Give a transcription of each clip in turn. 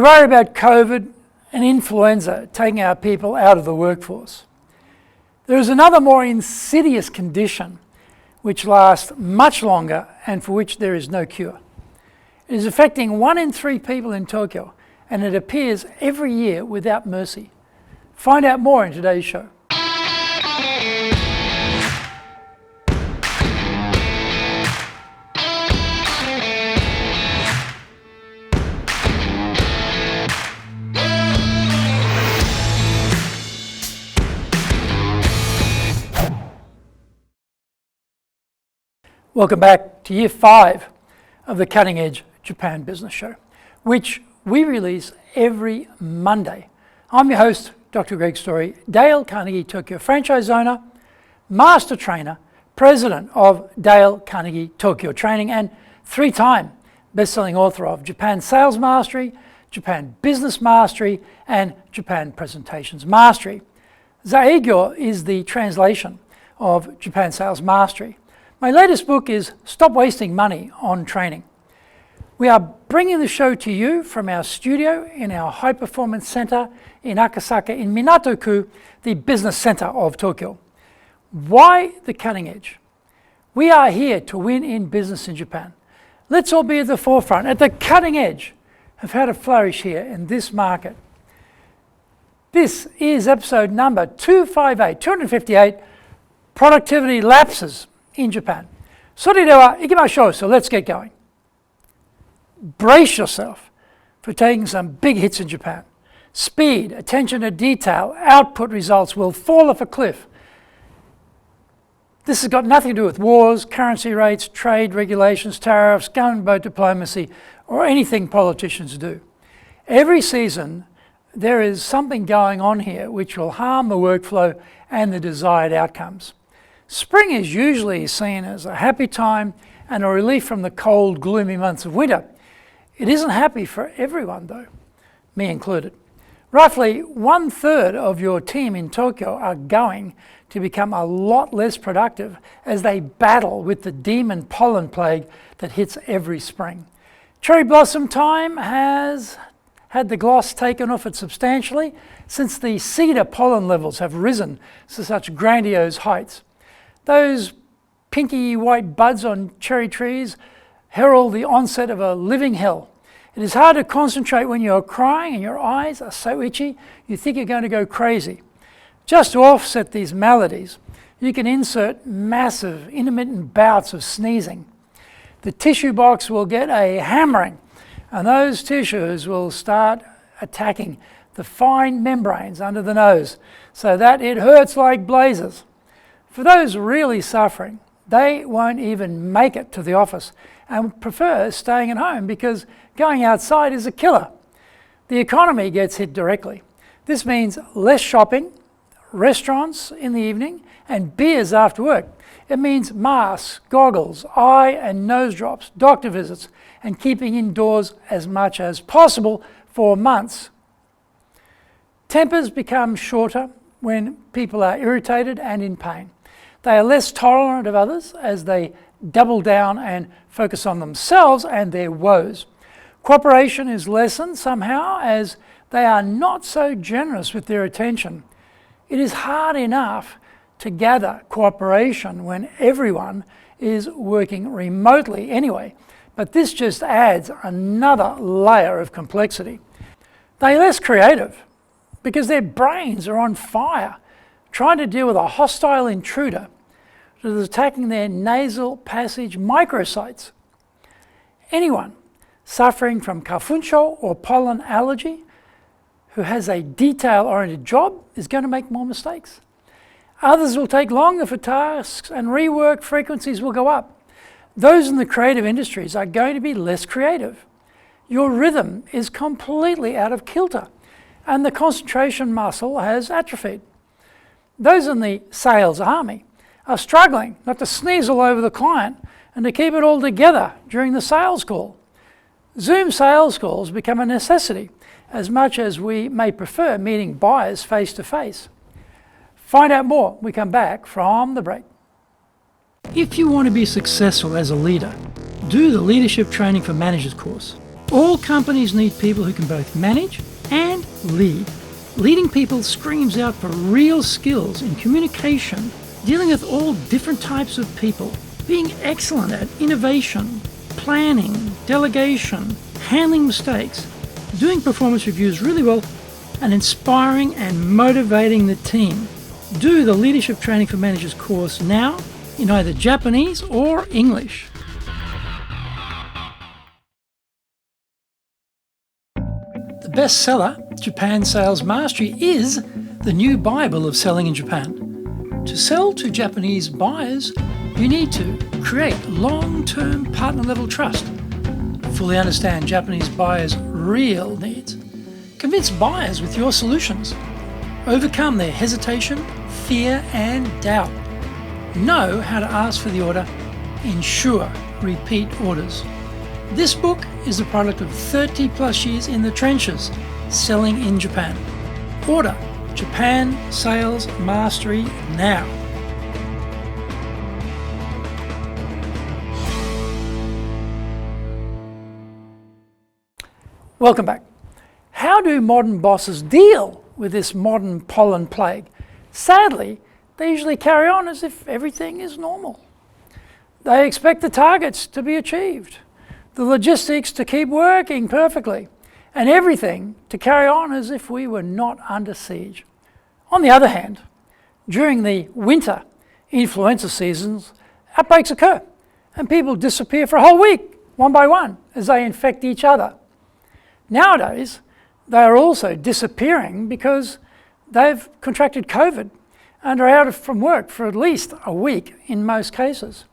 worry about COVID and influenza taking our people out of the workforce. There is another more insidious condition which lasts much longer and for which there is no cure. It is affecting 1 in 3 people in Tokyo, and it appears every year without mercy. Find out more in today's show. Welcome back to Year 5 of the Cutting Edge Japan Business Show, which we release every Monday. I'm your host, Dr. Greg Story, Dale Carnegie Tokyo franchise owner, master trainer, president of Dale Carnegie Tokyo Training, and 3-time best-selling author of Japan Sales Mastery, Japan Business Mastery, and Japan Presentations Mastery. Zaigyo is the translation of Japan Sales Mastery. My latest book is Stop Wasting Money on Training. We are bringing the show to you from our studio in our High Performance Center in Akasaka in Minato-ku, the business center of Tokyo. Why the cutting edge? We are here to win in business in Japan. Let's all be at the forefront, at the cutting edge of how to flourish here in this market. This is episode number 258, Productivity Lapses in Japan. それでは行きましょう. So let's get going. Brace yourself for taking some big hits in Japan. Speed, attention to detail, output results will fall off a cliff. This has got nothing to do with wars, currency rates, trade regulations, tariffs, gunboat diplomacy, or anything politicians do. Every season, there is something going on here which will harm the workflow and the desired outcomes. Spring is usually seen as a happy time and a relief from the cold, gloomy months of winter. It isn't happy for everyone though, me included. Roughly 1/3 of your team in Tokyo are going to become a lot less productive as they battle with the demon pollen plague that hits every spring. Cherry blossom time has had the gloss taken off it substantially since the cedar pollen levels have risen to such grandiose heights. Those pinky white buds on cherry trees herald the onset of a living hell. It is hard to concentrate when you're crying and your eyes are so itchy you think you're going to go crazy. Just to offset these maladies, you can insert massive intermittent bouts of sneezing. The tissue box will get a hammering, and those tissues will start attacking the fine membranes under the nose so that it hurts like blazes. For those really suffering, they won't even make it to the office and prefer staying at home because going outside is a killer. The economy gets hit directly. This means less shopping, restaurants in the evening, and beers after work. It means masks, goggles, eye and nose drops, doctor visits, and keeping indoors as much as possible for months. Tempers become shorter when people are irritated and in pain. They are less tolerant of others as they double down and focus on themselves and their woes. Cooperation is lessened somehow as they are not so generous with their attention. It is hard enough to gather cooperation when everyone is working remotely anyway, but this just adds another layer of complexity. They are less creative because their brains are on fire, trying to deal with a hostile intruder that is attacking their nasal passage microsites. Anyone suffering from kafuncho or pollen allergy who has a detail-oriented job is going to make more mistakes. Others will take longer for tasks and rework frequencies will go up. Those in the creative industries are going to be less creative. Your rhythm is completely out of kilter and the concentration muscle has atrophied. Those in the sales army are struggling not to sneeze all over the client and to keep it all together during the sales call. Zoom sales calls become a necessity as much as we may prefer meeting buyers face to face. Find out more when we come back from the break. If you want to be successful as a leader, do the Leadership Training for Managers course. All companies need people who can both manage and lead. Leading people screams out for real skills in communication, dealing with all different types of people, being excellent at innovation, planning, delegation, handling mistakes, doing performance reviews really well, and inspiring and motivating the team. Do the Leadership Training for Managers course now in either Japanese or English. The bestseller, Japan Sales Mastery, is the new Bible of selling in Japan. To sell to Japanese buyers, you need to create long-term partner-level trust, fully understand Japanese buyers' real needs, convince buyers with your solutions, overcome their hesitation, fear and doubt, know how to ask for the order, ensure repeat orders. This book is the product of 30 plus years in the trenches selling in Japan. Order Japan Sales Mastery now. Welcome back. How do modern bosses deal with this modern pollen plague? Sadly, they usually carry on as if everything is normal. They expect the targets to be achieved, the logistics to keep working perfectly, and everything to carry on as if we were not under siege. On the other hand, during the winter influenza seasons, outbreaks occur, and people disappear for a whole week, one by one, as they infect each other. Nowadays, they are also disappearing because they've contracted COVID and are out from work for at least a week in most cases.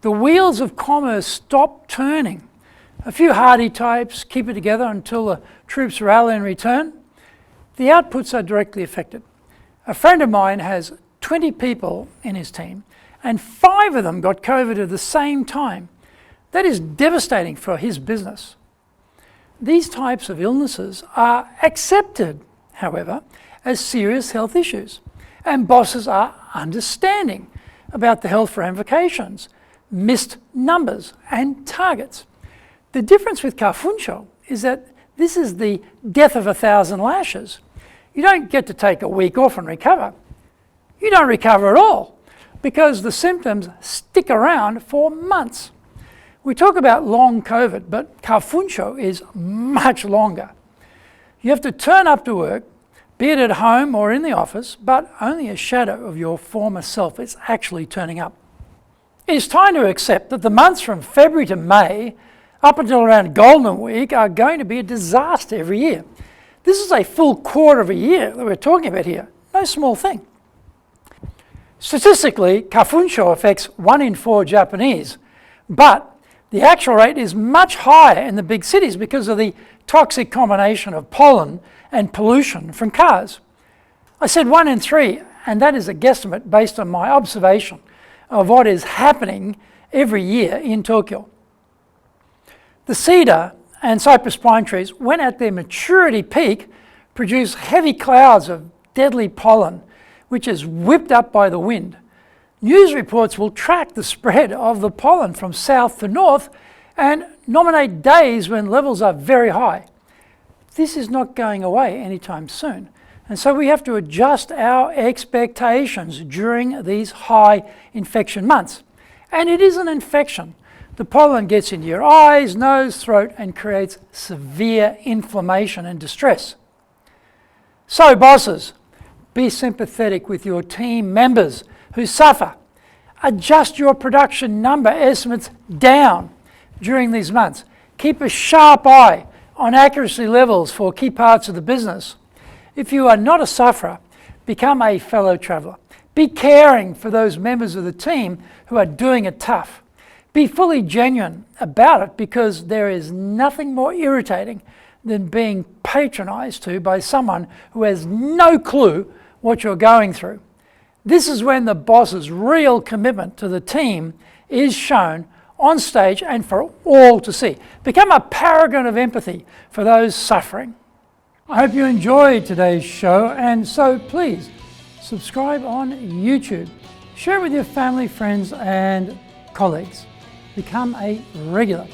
The wheels of commerce stop turning. A few hardy types keep it together until the troops rally and return. The outputs are directly affected. A friend of mine has 20 people in his team, and 5 of them got COVID at the same time. That is devastating for his business. These types of illnesses are accepted, however, as serious health issues, and bosses are understanding about the health ramifications, missed numbers and targets. The difference with Kafunsho is that this is the death of 1,000 lashes. You don't get to take a week off and recover. You don't recover at all because the symptoms stick around for months. We talk about long COVID, but Kafunsho is much longer. You have to turn up to work, be it at home or in the office, but only a shadow of your former self is actually turning up. It is time to accept that the months from February to May, up until around Golden Week, are going to be a disaster every year. This is a full quarter of a year that we're talking about here. No small thing. Statistically, Kafunsho affects 1 in 4 Japanese, but the actual rate is much higher in the big cities because of the toxic combination of pollen and pollution from cars. I said 1 in 3, and that is a guesstimate based on my observation of what is happening every year in Tokyo. The cedar and cypress pine trees, when at their maturity peak, produce heavy clouds of deadly pollen, which is whipped up by the wind. News reports will track the spread of the pollen from south to north and nominate days when levels are very high. This is not going away anytime soon, and so we have to adjust our expectations during these high infection months. And it is an infection. The pollen gets into your eyes, nose, throat, and creates severe inflammation and distress. So bosses, be sympathetic with your team members who suffer. Adjust your production number estimates down during these months. Keep a sharp eye on accuracy levels for key parts of the business. If you are not a sufferer, become a fellow traveller. Be caring for those members of the team who are doing it tough. Be fully genuine about it, because there is nothing more irritating than being patronised to by someone who has no clue what you're going through. This is when the boss's real commitment to the team is shown on stage and for all to see. Become a paragon of empathy for those suffering. I hope you enjoyed today's show, and so please subscribe on YouTube. Share it with your family, friends and colleagues. Become a regular.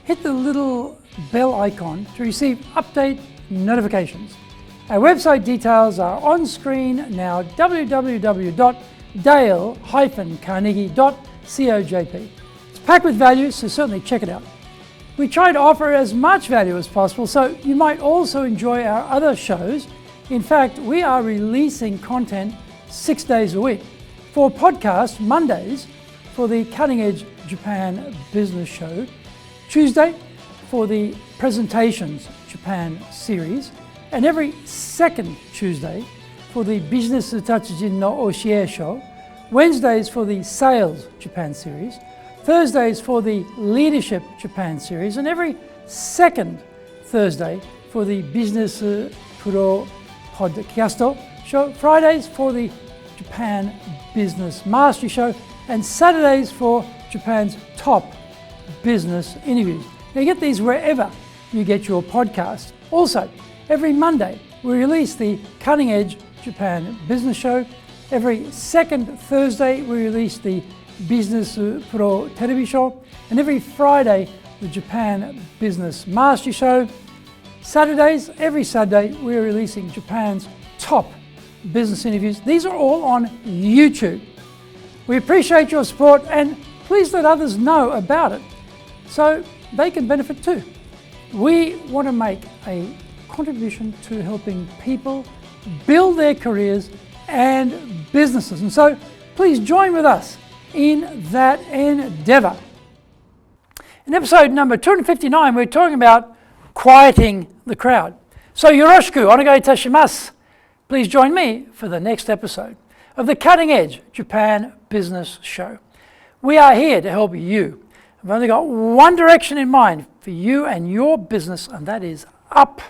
Hit the little bell icon to receive update notifications. Our website details are on screen now, www.dale-carnegie.cojp. It's packed with value, so certainly check it out. We try to offer as much value as possible, so you might also enjoy our other shows. In fact, we are releasing content 6 days a week. For podcast, Mondays for the Cutting Edge Japan Business Show, Tuesday for the Presentations Japan series, and every second Tuesday for the Business Tatsujin no Oshie Show, Wednesdays for the Sales Japan series, Thursdays for the Leadership Japan series, and every second Thursday for the Business Pro Podcast Show, Fridays for the Japan Business Mastery Show, and Saturdays for Japan's top business interviews. Now you get these wherever you get your podcast. Also, every Monday we release the Cutting Edge Japan Business Show. Every second Thursday we release the Business Pro Television Show, and every Friday the Japan Business Mastery Show. Every Saturday we are releasing Japan's top business interviews. These are all on YouTube. We appreciate your support, and please let others know about it so they can benefit too. We want to make a contribution to helping people build their careers and businesses, and so please join with us in that endeavor. In episode number 259, we're talking about quieting the crowd. So yoroshiku onegai itashimasu. Please join me for the next episode of the Cutting Edge Japan Business Show. We are here to help you. I've only got one direction in mind for you and your business, and that is up.